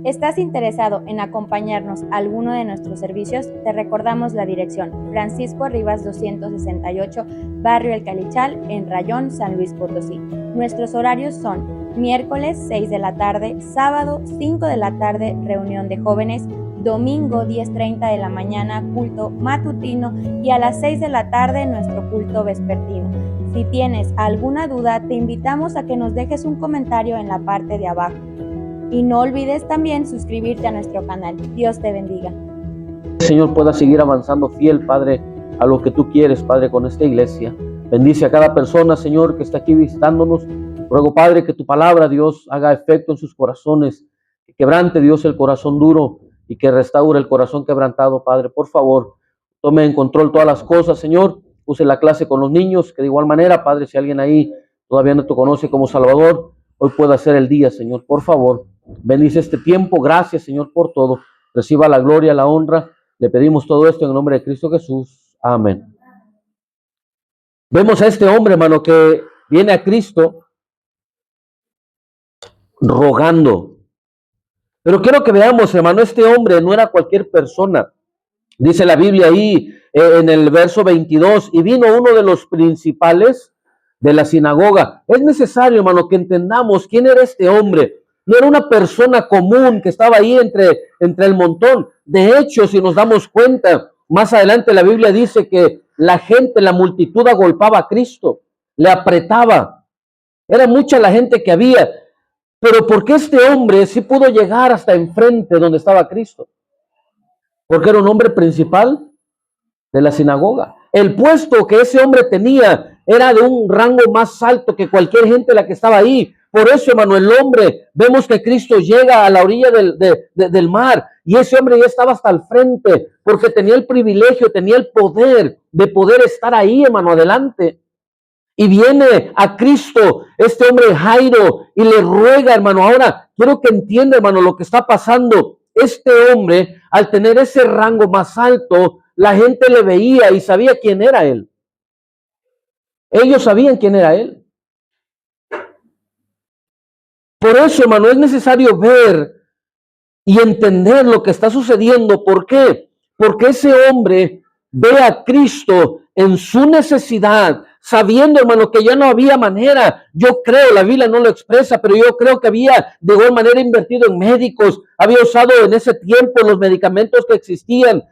¿Estás interesado en acompañarnos a alguno de nuestros servicios? Te recordamos la dirección: Francisco Rivas 268, Barrio El Calichal, en Rayón, San Luis Potosí. Nuestros horarios son miércoles 6 de la tarde, sábado 5 de la tarde, reunión de jóvenes, domingo 10:30 de la mañana, culto matutino, y a las 6 de la tarde nuestro culto vespertino. Si tienes alguna duda, te invitamos a que nos dejes un comentario en la parte de abajo. Y no olvides también suscribirte a nuestro canal. Dios te bendiga. Señor, pueda seguir avanzando fiel, Padre, a lo que tú quieres, Padre, con esta iglesia. Bendice a cada persona, Señor, que está aquí visitándonos. Ruego, Padre, que tu palabra, Dios, haga efecto en sus corazones, que quebrante, Dios, el corazón duro y que restaure el corazón quebrantado, Padre. Por favor, tome en control todas las cosas, Señor. Use la clase con los niños, que de igual manera, Padre, si alguien ahí todavía no te conoce como Salvador, hoy pueda ser el día, Señor. Por favor, bendice este tiempo. Gracias, Señor, por todo. Reciba la gloria, la honra. Le pedimos todo esto en el nombre de Cristo Jesús. Amén. Vemos a este hombre, hermano, que viene a Cristo rogando. Pero quiero que veamos, hermano, este hombre no era cualquier persona. Dice la Biblia ahí en el verso 22, y vino uno de los principales de la sinagoga. Es necesario, hermano, que entendamos quién era este hombre. No era una persona común que estaba ahí entre el montón. De hecho, si nos damos cuenta, más adelante la Biblia dice que la gente, la multitud agolpaba a Cristo, le apretaba. Era mucha la gente que había. Pero ¿por qué este hombre sí pudo llegar hasta enfrente donde estaba Cristo? Porque era un hombre principal de la sinagoga. El puesto que ese hombre tenía era de un rango más alto que cualquier gente la que estaba ahí. Por eso, hermano, el hombre, vemos que Cristo llega a la orilla del mar, y ese hombre ya estaba hasta el frente, porque tenía el privilegio, tenía el poder de poder estar ahí, hermano, adelante. Y viene a Cristo este hombre Jairo y le ruega, hermano. Ahora, quiero que entienda, hermano, lo que está pasando. Este hombre, al tener ese rango más alto, la gente le veía y sabía quién era él. Ellos sabían quién era él. Por eso, hermano, es necesario ver y entender lo que está sucediendo. ¿Por qué? Porque ese hombre ve a Cristo en su necesidad, sabiendo, hermano, que ya no había manera. Yo creo, la Biblia no lo expresa, pero yo creo que había de igual manera invertido en médicos, había usado en ese tiempo los medicamentos que existían,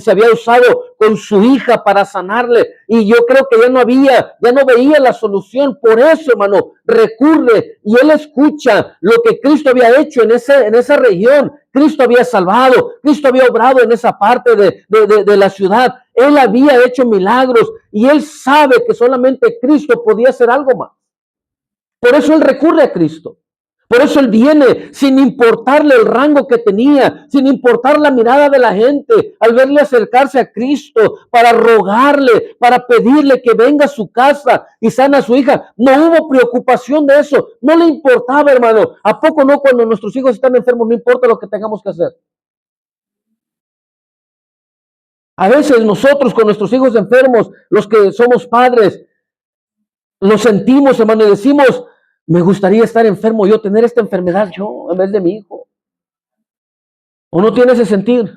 se había usado con su hija para sanarle, y yo creo que ya no veía la solución. Por eso, hermano, recurre y él escucha lo que Cristo había hecho en esa región. Cristo había salvado, Cristo había obrado en esa parte de la ciudad. Él había hecho milagros y él sabe que solamente Cristo podía hacer algo más. Por eso él recurre a Cristo. Por eso él viene sin importarle el rango que tenía, sin importar la mirada de la gente, al verle acercarse a Cristo para rogarle, para pedirle que venga a su casa y sana a su hija. No hubo preocupación de eso, no le importaba, hermano. ¿A poco no, cuando nuestros hijos están enfermos, no importa lo que tengamos que hacer? A veces nosotros con nuestros hijos enfermos, los que somos padres, lo sentimos, hermano, y decimos: me gustaría estar enfermo yo, tener esta enfermedad yo, en vez de mi hijo. ¿O no tiene ese sentir?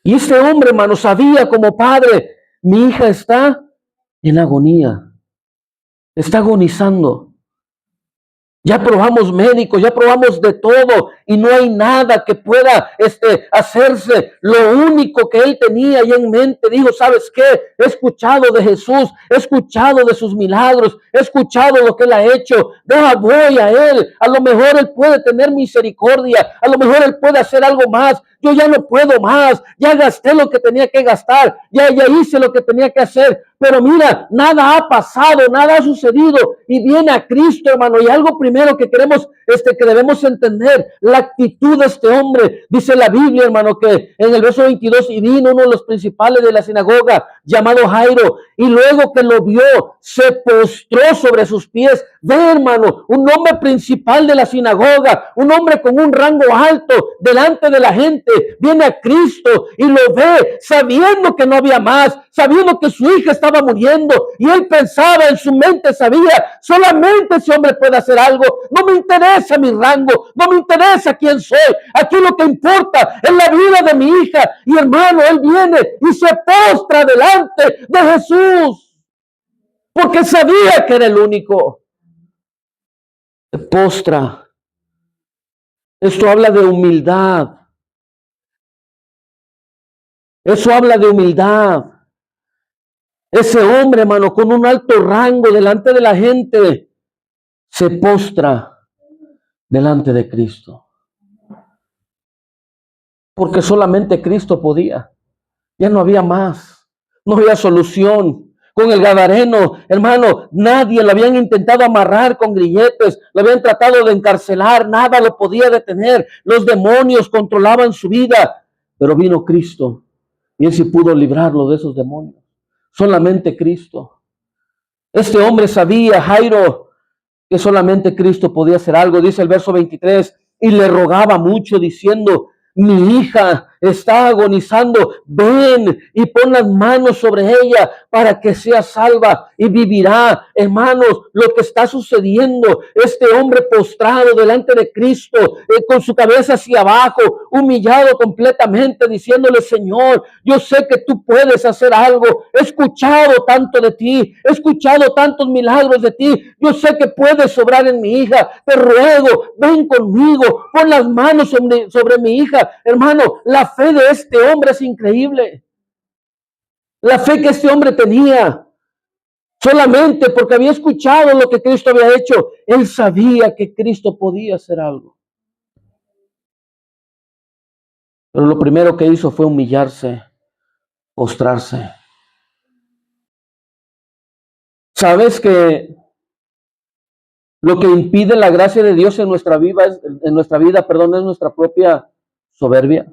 Y este hombre, hermano, sabía como padre: mi hija está en agonía, está agonizando. Ya probamos médicos, ya probamos de todo y no hay nada que pueda hacerse. Lo único que él tenía ahí en mente, dijo: ¿sabes qué? He escuchado de Jesús, he escuchado de sus milagros, he escuchado lo que él ha hecho. Voy a él. A lo mejor él puede tener misericordia, a lo mejor él puede hacer algo más. Yo ya no puedo más, ya gasté lo que tenía que gastar, ya hice lo que tenía que hacer. Pero mira, nada ha pasado, nada ha sucedido, y viene a Cristo, hermano. Y algo primero que queremos, que debemos entender, la actitud de este hombre. Dice la Biblia, hermano, que en el verso 22, y vino uno de los principales de la sinagoga, llamado Jairo, y luego que lo vio, se postró sobre sus pies. Ve, hermano, un hombre principal de la sinagoga, un hombre con un rango alto delante de la gente, viene a Cristo y lo ve sabiendo que no había más, sabiendo que su hija estaba muriendo, y él pensaba en su mente, sabía, solamente ese hombre puede hacer algo. No me interesa mi rango, no me interesa quién soy, aquí lo que importa es la vida de mi hija. Y hermano, él viene y se postra delante de Jesús, porque sabía que era el único. Se postra. Esto habla de humildad. Eso habla de humildad. Ese hombre, hermano, con un alto rango delante de la gente, se postra delante de Cristo. Porque solamente Cristo podía. Ya no había más. No había solución. Con el gadareno, hermano, nadie lo habían intentado amarrar con grilletes, lo habían tratado de encarcelar, nada lo podía detener. Los demonios controlaban su vida, pero vino Cristo y él sí pudo librarlo de esos demonios. Solamente Cristo. Este hombre sabía, Jairo, que solamente Cristo podía hacer algo. Dice el verso 23, y le rogaba mucho diciendo: mi hija está agonizando, ven y pon las manos sobre ella para que sea salva y vivirá. Hermanos, lo que está sucediendo, este hombre postrado delante de Cristo, con su cabeza hacia abajo, humillado completamente, diciéndole: Señor, yo sé que tú puedes hacer algo, he escuchado tanto de ti, he escuchado tantos milagros de ti, yo sé que puedes obrar en mi hija, te ruego, ven conmigo, pon las manos sobre mi hija. Hermano, la fe de este hombre es increíble. La fe que este hombre tenía, solamente porque había escuchado lo que Cristo había hecho, él sabía que Cristo podía hacer algo. Pero lo primero que hizo fue humillarse, postrarse. ¿Sabes que lo que impide la gracia de Dios en nuestra vida, es nuestra propia soberbia?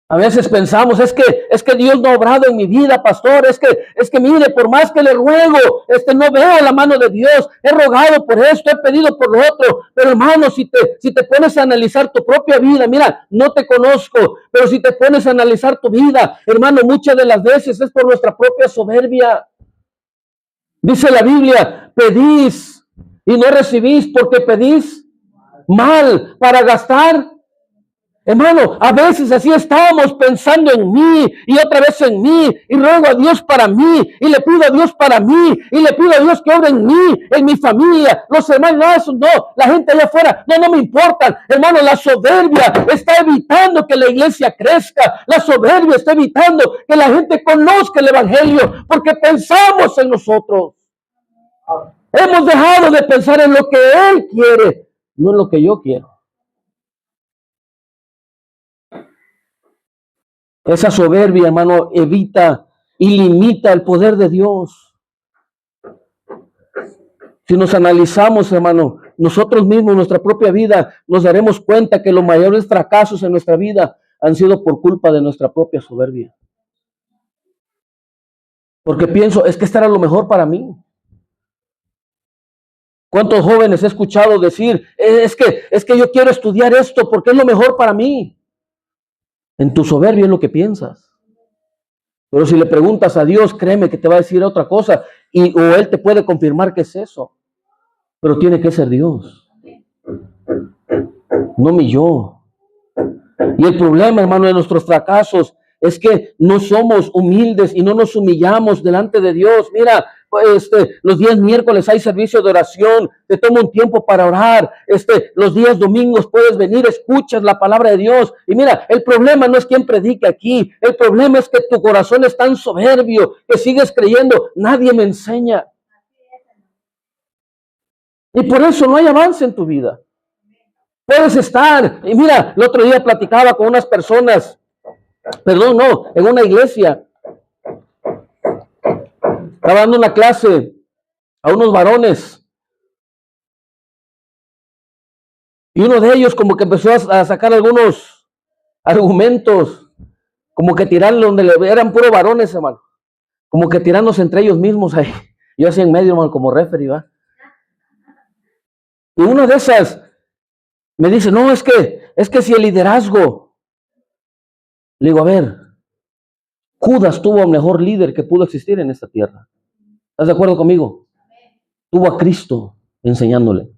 A veces pensamos, es que Dios no ha obrado en mi vida, pastor, es que mire, por más que le ruego, no veo la mano de Dios, he rogado por esto, he pedido por lo otro. Pero hermano, si te pones a analizar tu propia vida, mira, no te conozco, pero si te pones a analizar tu vida, hermano, muchas de las veces es por nuestra propia soberbia. Dice la Biblia, pedís y no recibís porque pedís mal para gastar. Hermano, a veces así estamos pensando en mí y otra vez en mí, y ruego a Dios para mí, y le pido a Dios para mí, y le pido a Dios que obre en mí, en mi familia, los hermanos, no, la gente allá afuera, no me importan. Hermano, la soberbia está evitando que la iglesia crezca, la soberbia está evitando que la gente conozca el evangelio, porque pensamos en nosotros. Hemos dejado de pensar en lo que Él quiere, no en lo que yo quiero. Esa soberbia, hermano, evita y limita el poder de Dios. Si nos analizamos, hermano, nosotros mismos, nuestra propia vida, nos daremos cuenta que los mayores fracasos en nuestra vida han sido por culpa de nuestra propia soberbia. Porque pienso, es que esto era lo mejor para mí. ¿Cuántos jóvenes he escuchado decir, es que yo quiero estudiar esto porque es lo mejor para mí? En tu soberbia es lo que piensas. Pero si le preguntas a Dios, créeme que te va a decir otra cosa, o Él te puede confirmar que es eso. Pero tiene que ser Dios, no mi yo. Y el problema, hermano, de nuestros fracasos es que no somos humildes y no nos humillamos delante de Dios. Mira, los días miércoles hay servicio de oración, te toma un tiempo para orar. Los días domingos puedes venir, escuchas la palabra de Dios. Y mira, el problema no es quién predica aquí, el problema es que tu corazón es tan soberbio que sigues creyendo, nadie me enseña. Y por eso no hay avance en tu vida. Puedes estar, y mira, el otro día platicaba con unas personas, en una iglesia. Estaba dando una clase a unos varones. Y uno de ellos como que empezó a sacar algunos argumentos como que tirarle donde eran puros varones, hermano, como que tirándose entre ellos mismos ahí. Yo así en medio, hermano, como referee, ¿va? Y una de esas me dice, no, es que si el liderazgo. Le digo, a ver, Judas tuvo el mejor líder que pudo existir en esta tierra. ¿Estás de acuerdo conmigo? Tuvo a Cristo enseñándole.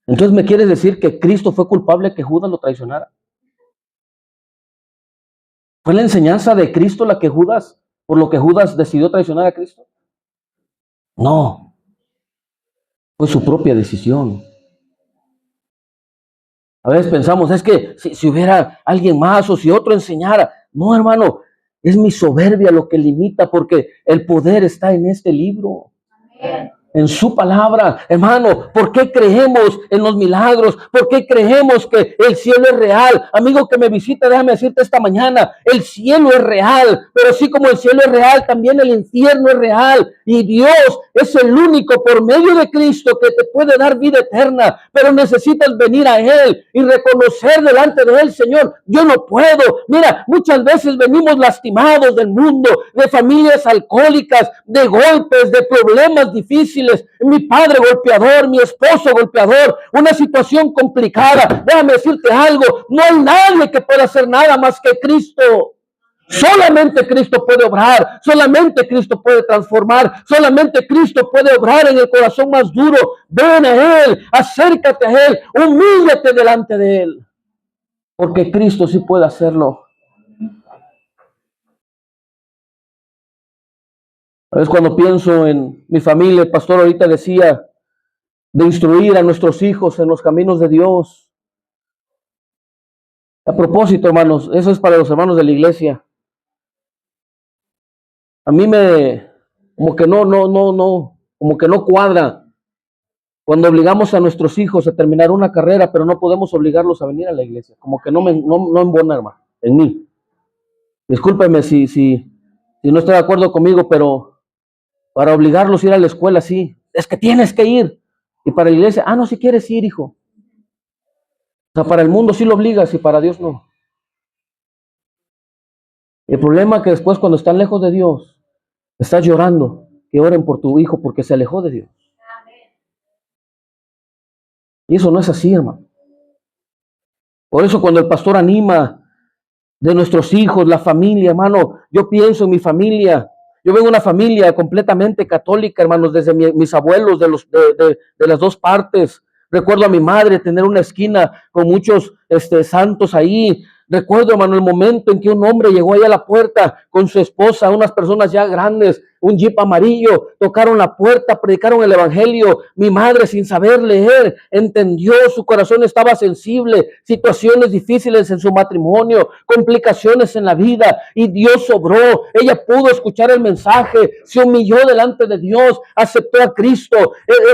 Entonces, ¿me quieres decir que Cristo fue culpable que Judas lo traicionara? ¿Fue la enseñanza de Cristo la que Judas, por lo que Judas decidió traicionar a Cristo? No, fue su propia decisión. A veces pensamos, es que si hubiera alguien más o si otro enseñara. No, hermano, es mi soberbia lo que limita, porque el poder está en este libro. Amén. En su palabra, hermano. ¿Por qué creemos en los milagros? ¿Por qué creemos que el cielo es real? Amigo que me visita, déjame decirte esta mañana, el cielo es real, pero así como el cielo es real, también el infierno es real. Y Dios es el único por medio de Cristo que te puede dar vida eterna, pero necesitas venir a Él y reconocer delante de Él, Señor, yo no puedo. Mira, muchas veces venimos lastimados del mundo, de familias alcohólicas, de golpes, de problemas difíciles. Mi padre golpeador, mi esposo golpeador, una situación complicada. Déjame decirte algo, no hay nadie que pueda hacer nada más que Cristo. Solamente Cristo puede obrar, solamente Cristo puede transformar, solamente Cristo puede obrar en el corazón más duro. Ven a Él, acércate a Él, humíllate delante de Él, porque Cristo sí puede hacerlo. A veces cuando pienso en mi familia, el pastor ahorita decía de instruir a nuestros hijos en los caminos de Dios. A propósito, hermanos, eso es para los hermanos de la iglesia. A mí como que no cuadra cuando obligamos a nuestros hijos a terminar una carrera, pero no podemos obligarlos a venir a la iglesia. Como que no embona, hermano, en mí. Discúlpeme si no estoy de acuerdo conmigo, pero para obligarlos a ir a la escuela, sí. Es que tienes que ir. Y para la iglesia, no, si quieres ir, hijo. O sea, para el mundo sí lo obligas y para Dios no. El problema es que después cuando están lejos de Dios, estás llorando que oren por tu hijo porque se alejó de Dios. Y eso no es así, hermano. Por eso cuando el pastor anima de nuestros hijos, la familia, hermano, yo pienso en mi familia. Yo vengo de una familia completamente católica, hermanos, desde mis abuelos de las dos partes. Recuerdo a mi madre tener una esquina con muchos santos ahí. Recuerdo, hermano, el momento en que un hombre llegó ahí a la puerta con su esposa, unas personas ya grandes, un jeep amarillo, tocaron la puerta, predicaron el evangelio. Mi madre, sin saber leer, entendió, su corazón estaba sensible, situaciones difíciles en su matrimonio, complicaciones en la vida, y Dios obró. Ella pudo escuchar el mensaje, se humilló delante de Dios, aceptó a Cristo.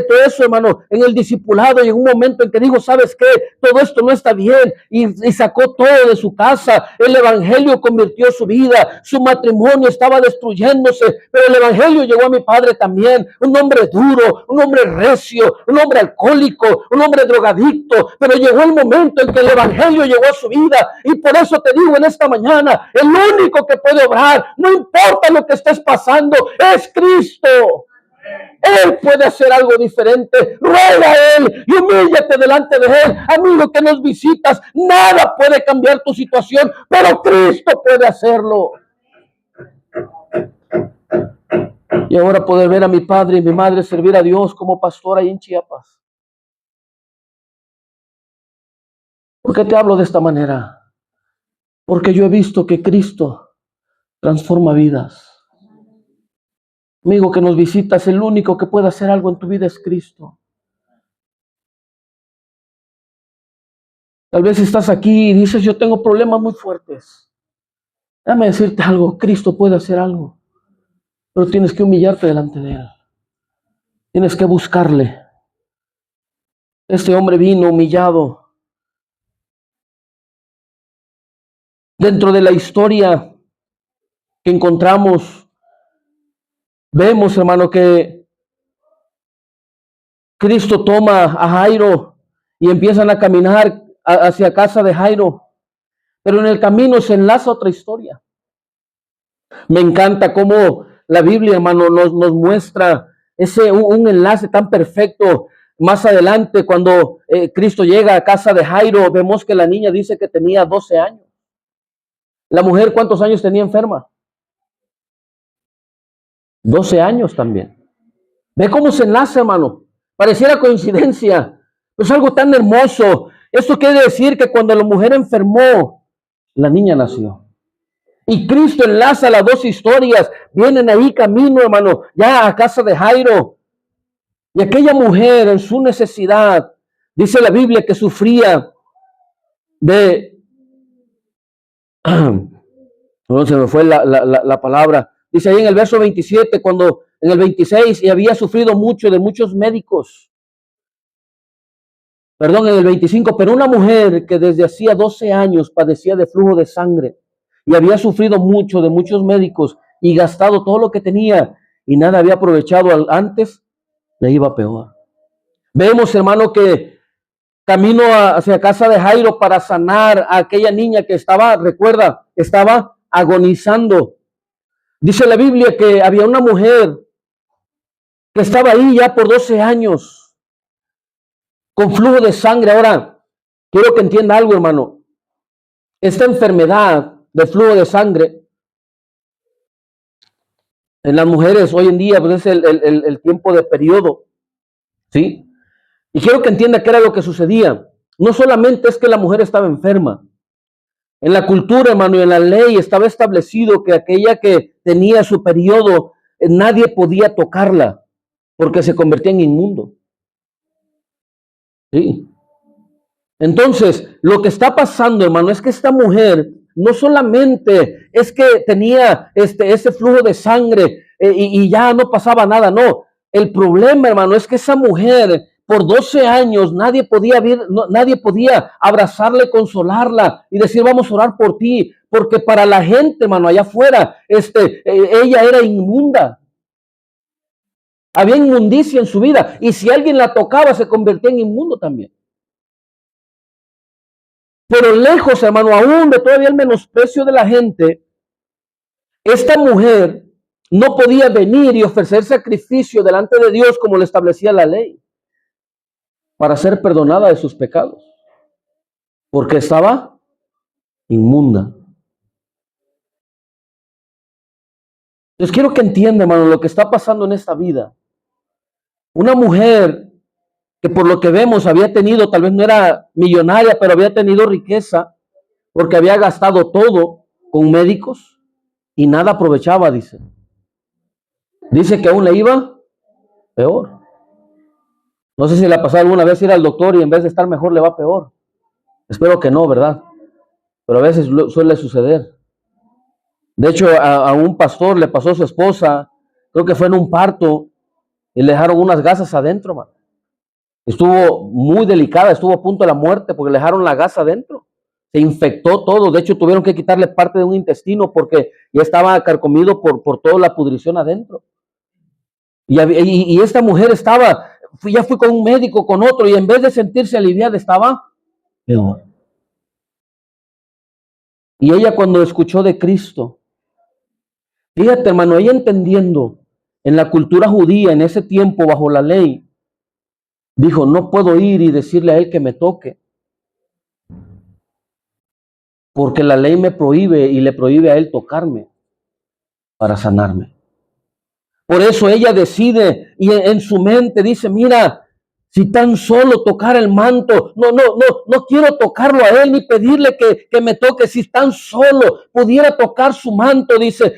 Todo eso, hermano, en el discipulado llegó un momento en que dijo, ¿sabes qué? Todo esto no está bien, y sacó todo de su casa. El evangelio convirtió su vida, su matrimonio estaba destruyéndose, pero el evangelio llegó a mi padre también, un hombre duro, un hombre recio, un hombre alcohólico, un hombre drogadicto, pero llegó el momento en que el evangelio llegó a su vida. Y por eso te digo en esta mañana, el único que puede obrar, no importa lo que estés pasando, es Cristo. Él puede hacer algo diferente. Ruega a Él y humíllate delante de Él. Amigo que nos visitas, nada puede cambiar tu situación, pero Cristo puede hacerlo. Y ahora poder ver a mi padre y mi madre servir a Dios como pastor ahí en Chiapas. ¿Por qué te hablo de esta manera? Porque yo he visto que Cristo transforma vidas. Amigo que nos visitas, el único que puede hacer algo en tu vida es Cristo. Tal vez estás aquí y dices, yo tengo problemas muy fuertes. Déjame decirte algo, Cristo puede hacer algo, pero tienes que humillarte delante de Él. Tienes que buscarle. Este hombre vino humillado. Dentro de la historia que encontramos, vemos, hermano, que Cristo toma a Jairo y empiezan a caminar hacia casa de Jairo. Pero en el camino se enlaza otra historia. Me encanta cómo la Biblia, hermano, nos muestra un enlace tan perfecto. Más adelante, cuando Cristo llega a casa de Jairo, vemos que la niña dice que tenía 12 años. La mujer, ¿cuántos años tenía enferma? 12 años también. Ve cómo se enlaza, hermano. Pareciera coincidencia. Es algo tan hermoso. Esto quiere decir que cuando la mujer enfermó, la niña nació. Y Cristo enlaza las dos historias. Vienen ahí camino, hermano, ya a casa de Jairo. Y aquella mujer en su necesidad, dice la Biblia que sufría de... No se me fue la palabra. Dice ahí en el verso 27, cuando en el 26, y había sufrido mucho de muchos médicos. Perdón, en el 25, pero una mujer que desde hacía 12 años padecía de flujo de sangre y había sufrido mucho de muchos médicos y gastado todo lo que tenía y nada había aprovechado antes, le iba peor. Vemos, hermano, que camino hacia casa de Jairo para sanar a aquella niña que estaba, recuerda, estaba agonizando. Dice la Biblia que había una mujer que estaba ahí ya por 12 años con flujo de sangre. Ahora, quiero que entienda algo, hermano. Esta enfermedad de flujo de sangre en las mujeres hoy en día pues es el tiempo de periodo, ¿sí? Y quiero que entienda qué era lo que sucedía. No solamente es que la mujer estaba enferma. En la cultura, hermano, y en la ley estaba establecido que aquella que tenía su periodo, nadie podía tocarla porque se convertía en inmundo. ¿Sí? Entonces, lo que está pasando, hermano, es que esta mujer no solamente es que tenía ese flujo de sangre y ya no pasaba nada, no. El problema, hermano, es que esa mujer por 12 años nadie podía abrazarle, consolarla y decir, vamos a orar por ti, porque para la gente, hermano, allá afuera, ella era inmunda. Había inmundicia en su vida y si alguien la tocaba se convertía en inmundo también. Pero lejos, hermano, aún de todavía el menosprecio de la gente, esta mujer no podía venir y ofrecer sacrificio delante de Dios como le establecía la ley para ser perdonada de sus pecados, porque estaba inmunda. Entonces quiero que entienda, hermano, lo que está pasando en esta vida. Una mujer que por lo que vemos había tenido, tal vez no era millonaria, pero había tenido riqueza, porque había gastado todo con médicos y nada aprovechaba, dice. Dice que aún le iba peor. No sé si le ha pasado alguna vez ir al doctor y en vez de estar mejor le va peor. Espero que no, ¿verdad? Pero a veces suele suceder. De hecho, a un pastor le pasó a su esposa, creo que fue en un parto, y le dejaron unas gasas adentro, man. Estuvo muy delicada, estuvo a punto de la muerte porque le dejaron la gasa adentro. Se infectó todo, de hecho tuvieron que quitarle parte de un intestino porque ya estaba carcomido por toda la pudrición adentro. Y esta mujer ya fui con un médico, con otro, y en vez de sentirse aliviada estaba peor. Y ella cuando escuchó de Cristo, fíjate, hermano, ella entendiendo en la cultura judía, en ese tiempo bajo la ley, dijo, no puedo ir y decirle a él que me toque, porque la ley me prohíbe y le prohíbe a él tocarme para sanarme. Por eso ella decide y en su mente dice, mira, si tan solo tocar el manto, no quiero tocarlo a él ni pedirle que me toque. Si tan solo pudiera tocar su manto, dice,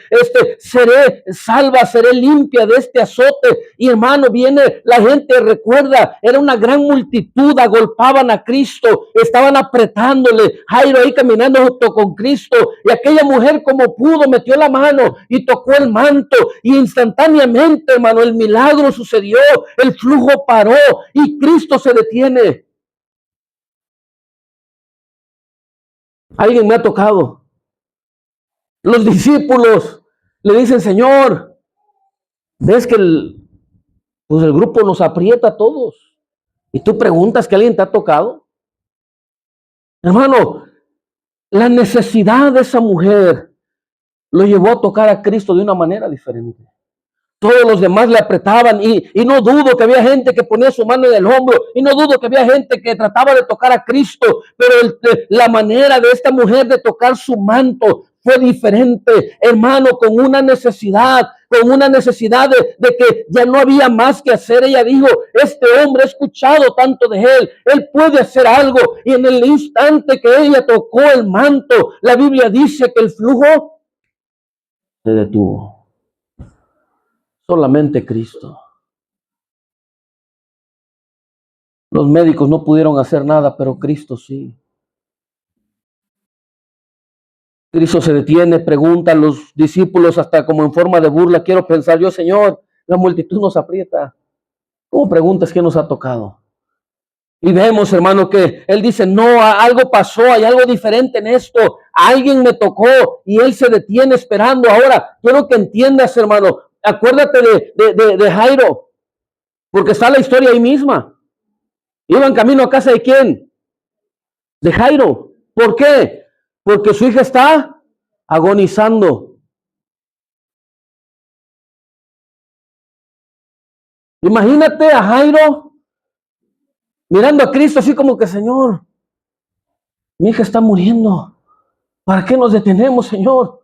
seré salva, seré limpia de este azote. Y hermano, viene la gente, recuerda, era una gran multitud, agolpaban a Cristo, estaban apretándole. Jairo ahí caminando junto con Cristo y aquella mujer como pudo metió la mano y tocó el manto y instantáneamente, hermano, el milagro sucedió, el flujo paró y Cristo se detiene. Alguien me ha tocado. Los discípulos le dicen, Señor, ves que el grupo nos aprieta a todos. Y tú preguntas que alguien te ha tocado. Hermano, la necesidad de esa mujer lo llevó a tocar a Cristo de una manera diferente. Todos los demás le apretaban y no dudo que había gente que ponía su mano en el hombro y no dudo que había gente que trataba de tocar a Cristo, pero la manera de esta mujer de tocar su manto fue diferente, hermano, con una necesidad de que ya no había más que hacer. Ella dijo, este hombre, he escuchado tanto de él puede hacer algo. Y en el instante que ella tocó el manto, la Biblia dice que el flujo se detuvo. Solamente Cristo. Los médicos no pudieron hacer nada, pero Cristo sí. Cristo se detiene, pregunta a los discípulos hasta como en forma de burla. Quiero pensar yo, Señor, la multitud nos aprieta. ¿Cómo preguntas qué nos ha tocado? Y vemos, hermano, que él dice, no, algo pasó, hay algo diferente en esto. Alguien me tocó y él se detiene esperando. Ahora, quiero que entiendas, hermano, acuérdate de Jairo, porque está la historia ahí misma. Iban camino a casa de ¿quién? De Jairo. ¿Por qué? Porque su hija está agonizando. Imagínate a Jairo mirando a Cristo así como que, Señor, mi hija está muriendo. ¿Para qué nos detenemos, Señor?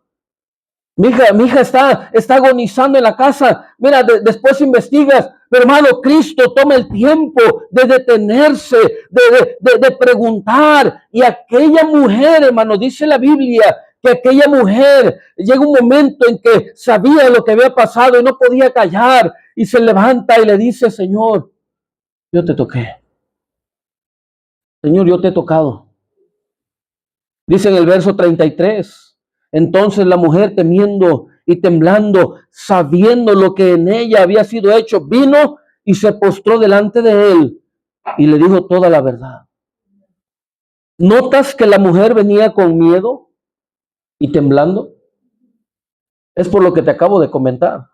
Mi hija está agonizando en la casa. Mira, después investigas. Pero hermano, Cristo toma el tiempo de detenerse, de preguntar. Y aquella mujer, hermano, dice la Biblia, que aquella mujer llega un momento en que sabía lo que había pasado y no podía callar. Y se levanta y le dice, Señor, yo te toqué. Señor, yo te he tocado. Dice en el verso 33, entonces la mujer temiendo y temblando, sabiendo lo que en ella había sido hecho, vino y se postró delante de él y le dijo toda la verdad. ¿Notas que la mujer venía con miedo y temblando? Es por lo que te acabo de comentar.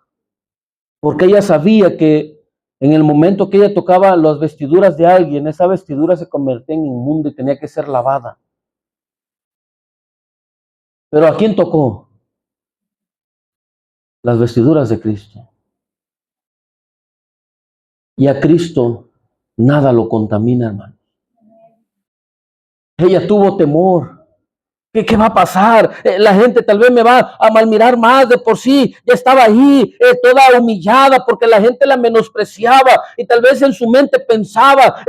Porque ella sabía que en el momento que ella tocaba las vestiduras de alguien, esa vestidura se convertía en inmunda y tenía que ser lavada. Pero ¿a quién tocó? Las vestiduras de Cristo. Y a Cristo nada lo contamina, hermano. Ella tuvo temor. ¿Qué va a pasar? La gente tal vez me va a malmirar más. De por sí ya estaba ahí toda humillada porque la gente la menospreciaba y tal vez en su mente pensaba,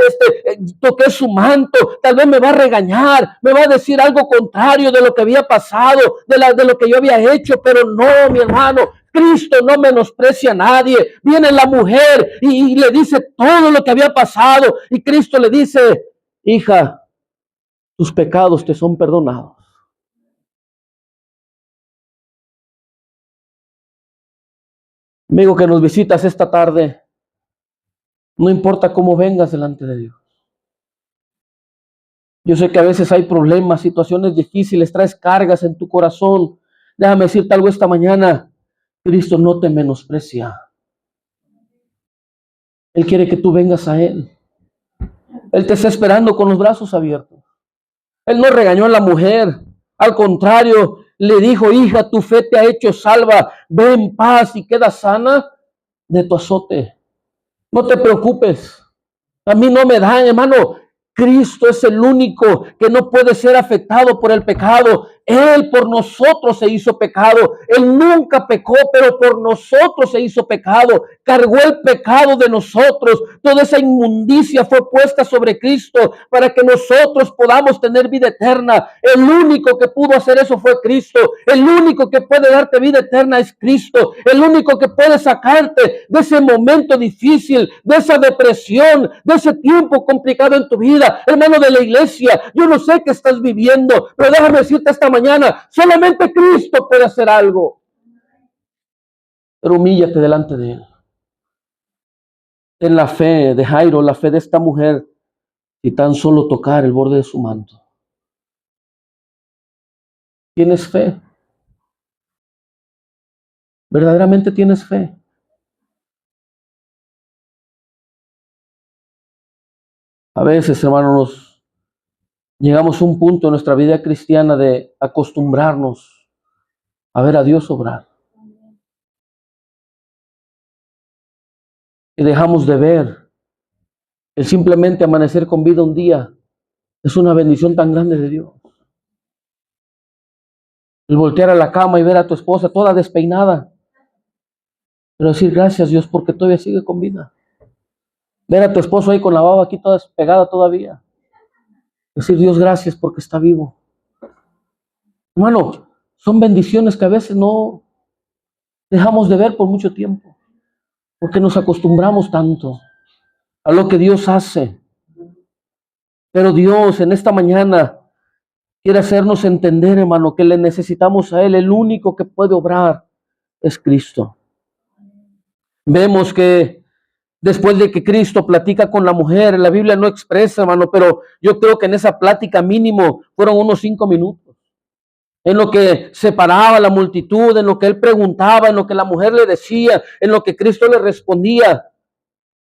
toqué su manto, tal vez me va a regañar, me va a decir algo contrario de lo que había pasado, de lo que yo había hecho. Pero no, mi hermano, Cristo no menosprecia a nadie. Viene la mujer y le dice todo lo que había pasado y Cristo le dice, hija, tus pecados te son perdonados. Amigo que nos visitas esta tarde, no importa cómo vengas delante de Dios. Yo sé que a veces hay problemas, situaciones difíciles, traes cargas en tu corazón. Déjame decirte algo esta mañana. Cristo no te menosprecia. Él quiere que tú vengas a Él. Él te está esperando con los brazos abiertos. Él no regañó a la mujer. Al contrario, le dijo, hija, tu fe te ha hecho salva. Ve en paz y queda sana de tu azote. No te preocupes. A mí no me dan, hermano. Cristo es el único que no puede ser afectado por el pecado. Él por nosotros se hizo pecado. Él nunca pecó, pero por nosotros se hizo pecado. Cargó el pecado de nosotros. Toda esa inmundicia fue puesta sobre Cristo para que nosotros podamos tener vida eterna. El único que pudo hacer eso fue Cristo. El único que puede darte vida eterna es Cristo. El único que puede sacarte de ese momento difícil, de esa depresión, de ese tiempo complicado en tu vida. Hermano de la iglesia, yo no sé qué estás viviendo, pero déjame decirte esta mañana, solamente Cristo puede hacer algo. Pero humíllate delante de Él. En la fe de Jairo, la fe de esta mujer, y tan solo tocar el borde de su manto. ¿Tienes fe? ¿Verdaderamente tienes fe? A veces, hermanos, llegamos a un punto en nuestra vida cristiana de acostumbrarnos a ver a Dios obrar. Y dejamos de ver el simplemente amanecer con vida un día es una bendición tan grande de Dios. El voltear a la cama y ver a tu esposa toda despeinada, pero decir gracias Dios porque todavía sigue con vida. Ver a tu esposo ahí con la baba aquí toda despegada todavía. Decir Dios gracias porque está vivo. Hermano, son bendiciones que a veces no dejamos de ver por mucho tiempo, porque nos acostumbramos tanto a lo que Dios hace. Pero Dios en esta mañana quiere hacernos entender, hermano, que le necesitamos a Él. El único que puede obrar es Cristo. Vemos que después de que Cristo platica con la mujer, la Biblia no expresa, hermano, pero yo creo que en esa plática mínimo fueron unos 5 minutos. En lo que separaba la multitud, en lo que Él preguntaba, en lo que la mujer le decía, en lo que Cristo le respondía.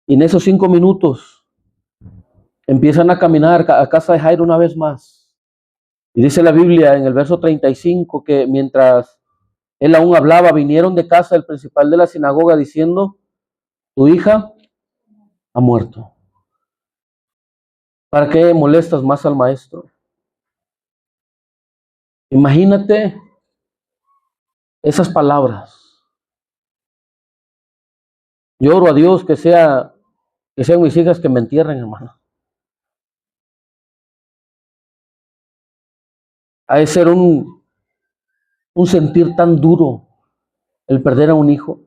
Y en esos 5 minutos empiezan a caminar a casa de Jairo una vez más. Y dice la Biblia en el verso 35 que mientras él aún hablaba, vinieron de casa del principal de la sinagoga diciendo, tu hija ha muerto. ¿Para qué molestas más al maestro? Imagínate esas palabras. Yo oro a Dios que sean mis hijas que me entierren, hermano. Ha de ser un sentir tan duro el perder a un hijo.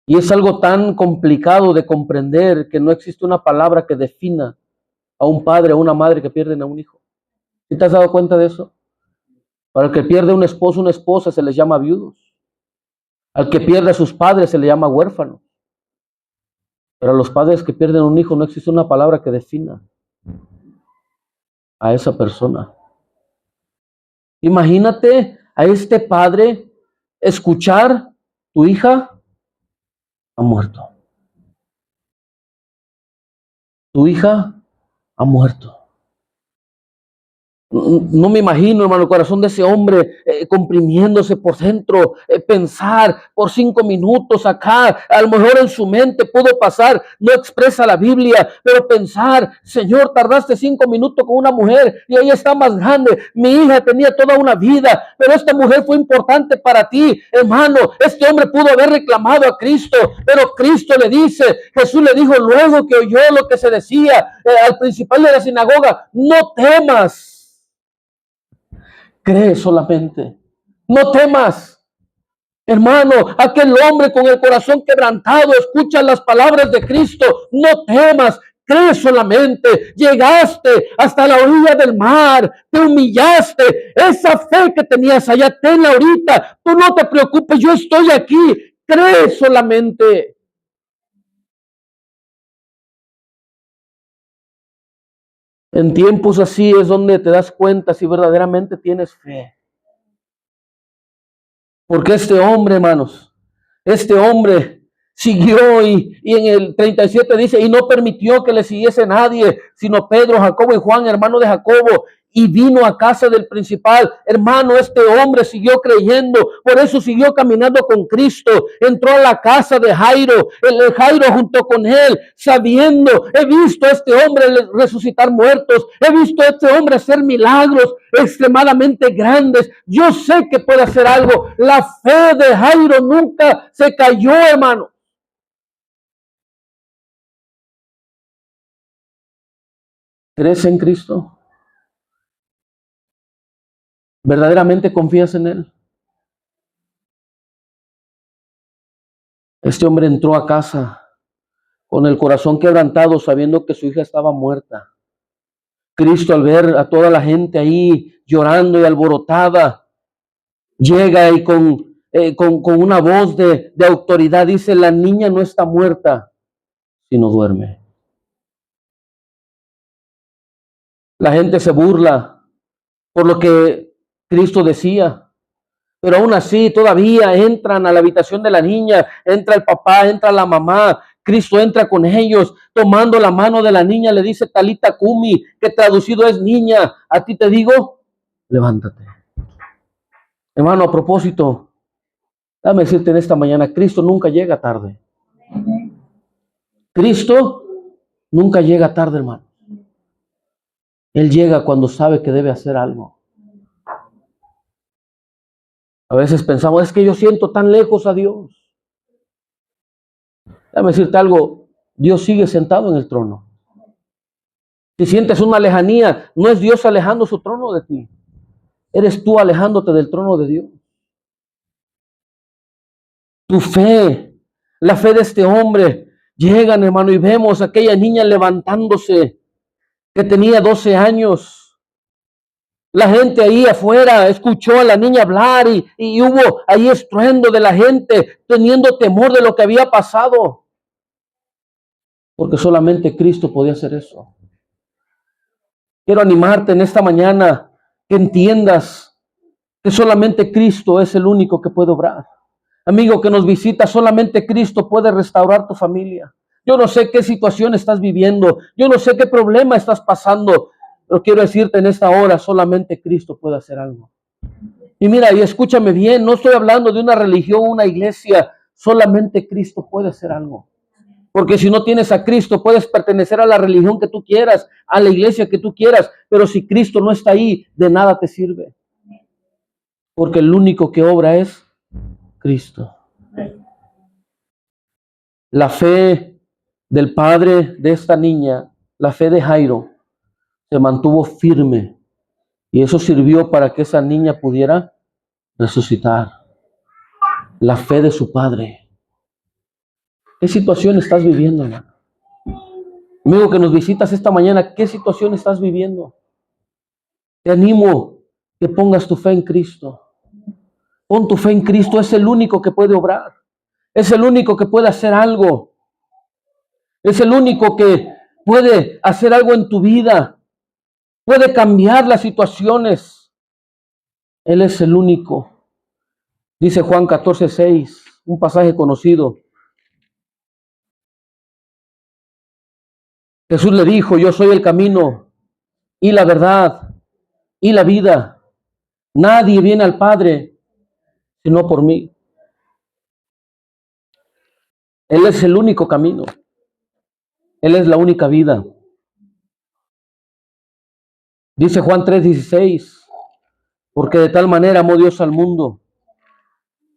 Y es algo tan complicado de comprender que no existe una palabra que defina a un padre o una madre que pierden a un hijo. ¿Sí te has dado cuenta de eso? Para el que pierde un esposo o una esposa se les llama viudos. Al que pierde a sus padres se le llama huérfano. Pero a los padres que pierden un hijo no existe una palabra que defina a esa persona. Imagínate a este padre escuchar, tu hija ha muerto. Tu hija ha muerto. No me imagino, hermano, el corazón de ese hombre comprimiéndose por dentro, pensar por 5 minutos acá, a lo mejor en su mente pudo pasar, no expresa la Biblia, pero pensar, Señor, tardaste 5 minutos con una mujer y ella está más grande, mi hija tenía toda una vida, pero esta mujer fue importante para ti, hermano. Este hombre pudo haber reclamado a Cristo, pero Cristo le dice, Jesús le dijo luego que oyó lo que se decía al principal de la sinagoga, no temas. Cree solamente, no temas. Hermano, aquel hombre con el corazón quebrantado escucha las palabras de Cristo, no temas, cree solamente. Llegaste hasta la orilla del mar, te humillaste, esa fe que tenías allá, tenla ahorita, tú no te preocupes, yo estoy aquí, cree solamente. En tiempos así es donde te das cuenta si verdaderamente tienes fe. Porque este hombre, hermanos, este hombre siguió y en el 37 dice, y no permitió que le siguiese nadie, sino Pedro, Jacobo y Juan, hermano de Jacobo, y vino a casa del principal. Hermano, este hombre siguió creyendo, por eso siguió caminando con Cristo. Entró a la casa de Jairo, el Jairo junto con él, sabiendo, he visto a este hombre resucitar muertos, he visto a este hombre hacer milagros extremadamente grandes. Yo sé que puede hacer algo. La fe de Jairo nunca se cayó, hermano. ¿Crees en Cristo? ¿Verdaderamente confías en Él? Este hombre entró a casa con el corazón quebrantado, sabiendo que su hija estaba muerta. Cristo, al ver a toda la gente ahí llorando y alborotada, llega y con una voz de autoridad dice, la niña no está muerta, sino duerme. La gente se burla por lo que Cristo decía. Pero aún así todavía entran a la habitación de la niña, entra el papá, entra la mamá, Cristo entra con ellos, tomando la mano de la niña, le dice Talita Cumi, que traducido es niña, a ti te digo, levántate. Hermano, a propósito, déjame decirte en esta mañana, Cristo nunca llega tarde. Cristo nunca llega tarde, hermano. Él llega cuando sabe que debe hacer algo. A veces pensamos, es que yo siento tan lejos a Dios. Déjame decirte algo, Dios sigue sentado en el trono. Si sientes una lejanía, no es Dios alejando su trono de ti. Eres tú alejándote del trono de Dios. Tu fe, la fe de este hombre, llegan, hermano, y vemos a aquella niña levantándose que tenía 12 años. La gente ahí afuera escuchó a la niña hablar y hubo ahí estruendo de la gente teniendo temor de lo que había pasado. Porque solamente Cristo podía hacer eso. Quiero animarte en esta mañana que entiendas que solamente Cristo es el único que puede obrar. Amigo que nos visita, solamente Cristo puede restaurar tu familia. Yo no sé qué situación estás viviendo, yo no sé qué problema estás pasando, pero quiero decirte en esta hora, solamente Cristo puede hacer algo. Y mira, y escúchame bien, no estoy hablando de una religión, una iglesia, solamente Cristo puede hacer algo. Porque si no tienes a Cristo, puedes pertenecer a la religión que tú quieras, a la iglesia que tú quieras, pero si Cristo no está ahí, de nada te sirve. Porque el único que obra es Cristo. La fe del padre de esta niña, la fe de Jairo, se mantuvo firme y eso sirvió para que esa niña pudiera resucitar. La fe de su padre. ¿Qué situación estás viviendo, hermano? Amigo que nos visitas esta mañana, ¿qué situación estás viviendo? Te animo que pongas tu fe en Cristo. Pon tu fe en Cristo, es el único que puede obrar. Es el único que puede hacer algo. Es el único que puede hacer algo en tu vida. Puede cambiar las situaciones. Él es el único. Dice Juan 14:6, un pasaje conocido. Jesús le dijo, yo soy el camino y la verdad y la vida. Nadie viene al Padre sino por mí. Él es el único camino. Él es la única vida. Dice Juan 3:16, porque de tal manera amó Dios al mundo,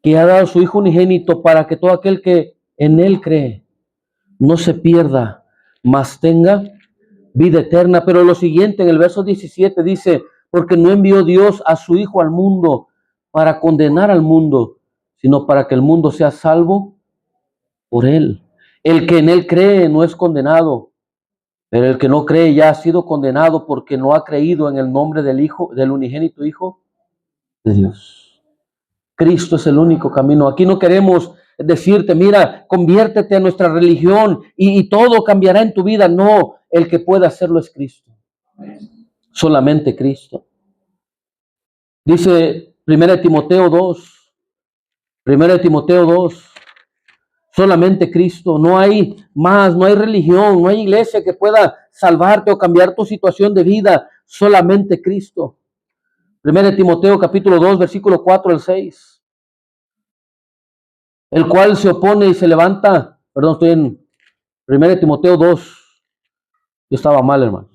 que ha dado a su Hijo unigénito para que todo aquel que en Él cree no se pierda, mas tenga vida eterna. Pero lo siguiente en el verso 17 dice, porque no envió Dios a su Hijo al mundo para condenar al mundo, sino para que el mundo sea salvo por Él. El que en Él cree no es condenado, pero el que no cree ya ha sido condenado porque no ha creído en el nombre del Hijo, del unigénito Hijo de Dios. Cristo es el único camino. Aquí no queremos decirte, mira, conviértete a nuestra religión y todo cambiará en tu vida. No, el que puede hacerlo es Cristo. Solamente Cristo. Dice 1 Timoteo 2, 1 Timoteo 2, solamente Cristo. No hay más, no hay religión, no hay iglesia que pueda salvarte o cambiar tu situación de vida. Solamente Cristo. 1 Timoteo capítulo 2, versículo 4 al 6. El cual se opone y se levanta, perdón, estoy en 1 Timoteo 2, yo estaba mal, hermano.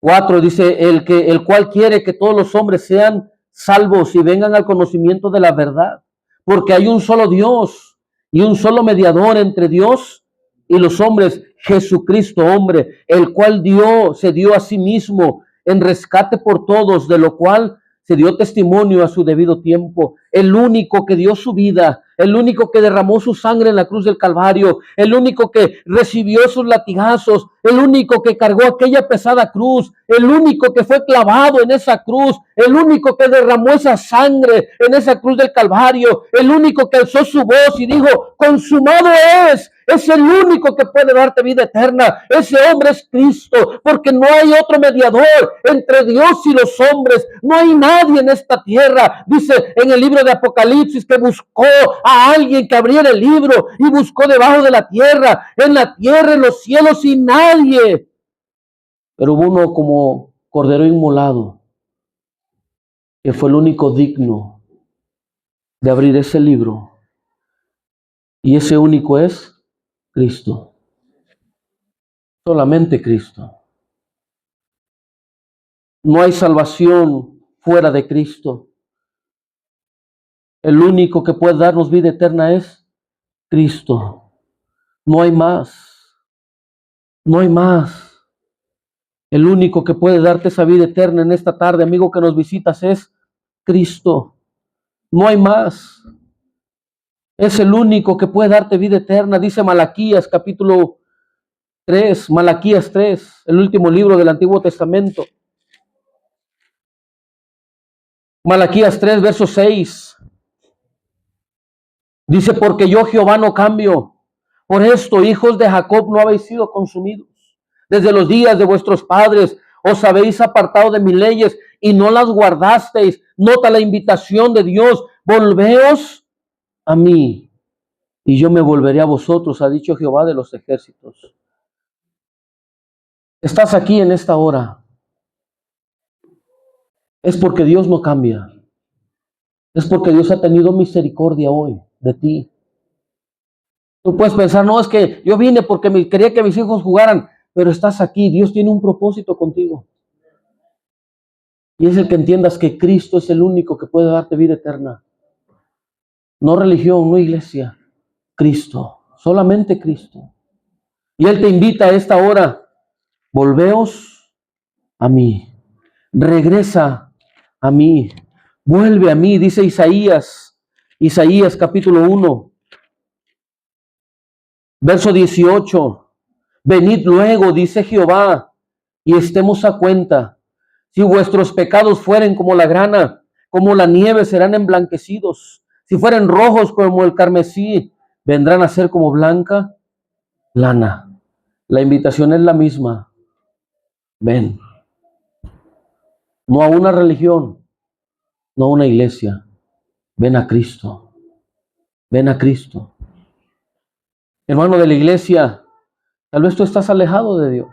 4 dice, el cual quiere que todos los hombres sean salvos y vengan al conocimiento de la verdad, porque hay un solo Dios y un solo mediador entre Dios y los hombres, Jesucristo hombre, el cual se dio a sí mismo en rescate por todos, de lo cual se dio testimonio a su debido tiempo. El único que dio su vida, el único que derramó su sangre en la cruz del Calvario, el único que recibió sus latigazos, el único que cargó aquella pesada cruz, el único que fue clavado en esa cruz, el único que derramó esa sangre en esa cruz del Calvario, el único que alzó su voz y dijo, consumado es el único que puede darte vida eterna. Ese hombre es Cristo, porque no hay otro mediador entre Dios y los hombres. No hay nadie en esta tierra. Dice en el libro de Apocalipsis que buscó a alguien que abriera el libro y buscó debajo de la tierra, en los cielos y nadie. Pero hubo uno como cordero inmolado, que fue el único digno de abrir ese libro. Y ese único es Cristo. Solamente Cristo. No hay salvación fuera de Cristo. El único que puede darnos vida eterna es Cristo. No hay más. No hay más. El único que puede darte esa vida eterna en esta tarde, amigo que nos visitas, es Cristo. No hay más. Es el único que puede darte vida eterna. Dice Malaquías capítulo 3, Malaquías 3, el último libro del Antiguo Testamento. Malaquías 3, verso 6. Dice, porque yo Jehová no cambio. Por esto, hijos de Jacob, no habéis sido consumidos. Desde los días de vuestros padres os habéis apartado de mis leyes y no las guardasteis. Nota la invitación de Dios. Volveos a mí y yo me volveré a vosotros, ha dicho Jehová de los ejércitos. Estás aquí en esta hora. Es porque Dios no cambia. Es porque Dios ha tenido misericordia hoy de ti. Tú puedes pensar, no, es que yo vine porque quería que mis hijos jugaran, pero estás aquí. Dios tiene un propósito contigo. Y es el que entiendas que Cristo es el único que puede darte vida eterna. No religión, no iglesia. Cristo, solamente Cristo. Y Él te invita a esta hora. Volveos a mí. Regresa a mí. Vuelve a mí, dice Isaías. Isaías capítulo 1. Verso 18. Venid luego, dice Jehová, y estemos a cuenta. Si vuestros pecados fueren como la grana, como la nieve serán emblanquecidos. Si fueren rojos como el carmesí, vendrán a ser como blanca lana. La invitación es la misma. Ven. No a una religión, no a una iglesia. Ven a Cristo. Ven a Cristo. Hermano de la iglesia, tal vez tú estás alejado de Dios.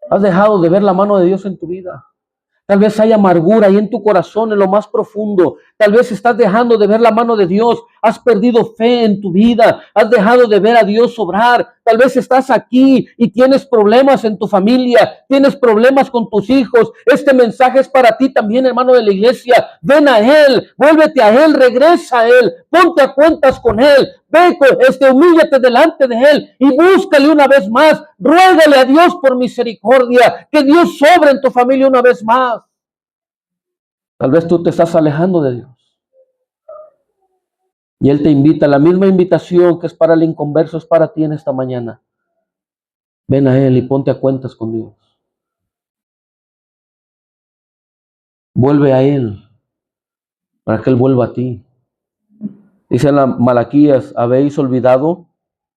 Has dejado de ver la mano de Dios en tu vida. Tal vez hay amargura ahí en tu corazón, en lo más profundo. Tal vez estás dejando de ver la mano de Dios. Has perdido fe en tu vida. Has dejado de ver a Dios obrar. Tal vez estás aquí y tienes problemas en tu familia. Tienes problemas con tus hijos. Este mensaje es para ti también, hermano de la iglesia. Ven a Él, vuélvete a Él, regresa a Él. Ponte a cuentas con Él. Ve, humíllate delante de Él y búscale una vez más. Ruégale a Dios por misericordia. Que Dios sobre en tu familia una vez más. Tal vez tú te estás alejando de Dios. Y Él te invita, la misma invitación que es para el inconverso, es para ti en esta mañana. Ven a Él y ponte a cuentas con Dios. Vuelve a Él para que Él vuelva a ti. Dice en la Malaquías, habéis olvidado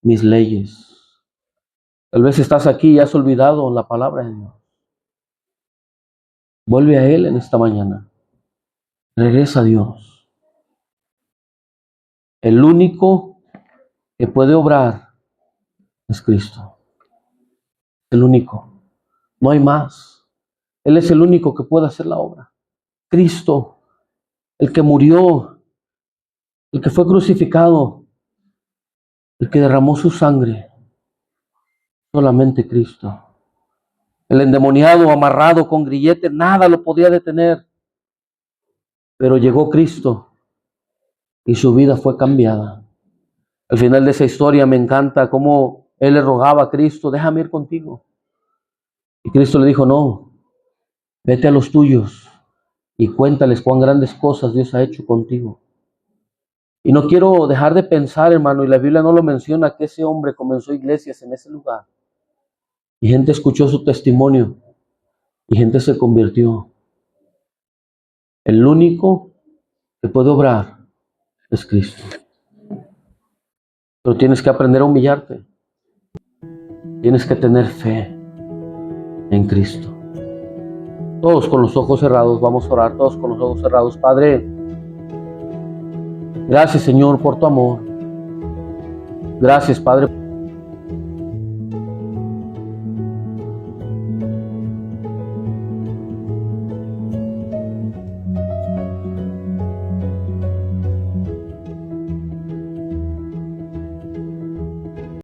mis leyes. Tal vez estás aquí y has olvidado la palabra de Dios. Vuelve a Él en esta mañana. Regresa a Dios. El único que puede obrar es Cristo. El único. No hay más. Él es el único que puede hacer la obra. Cristo, el que murió, el que fue crucificado, el que derramó su sangre. Solamente Cristo. El endemoniado amarrado con grilletes, nada lo podía detener. Pero llegó Cristo y su vida fue cambiada. Al final de esa historia me encanta cómo él le rogaba a Cristo, déjame ir contigo. Y Cristo le dijo, no, vete a los tuyos y cuéntales cuán grandes cosas Dios ha hecho contigo. Y no quiero dejar de pensar, hermano, y la Biblia no lo menciona, que ese hombre comenzó iglesias en ese lugar. Y gente escuchó su testimonio y gente se convirtió. El único que puede obrar es Cristo. Pero tienes que aprender a humillarte. Tienes que tener fe en Cristo. Todos con los ojos cerrados, vamos a orar, todos con los ojos cerrados. Padre, gracias Señor por tu amor. Gracias Padre.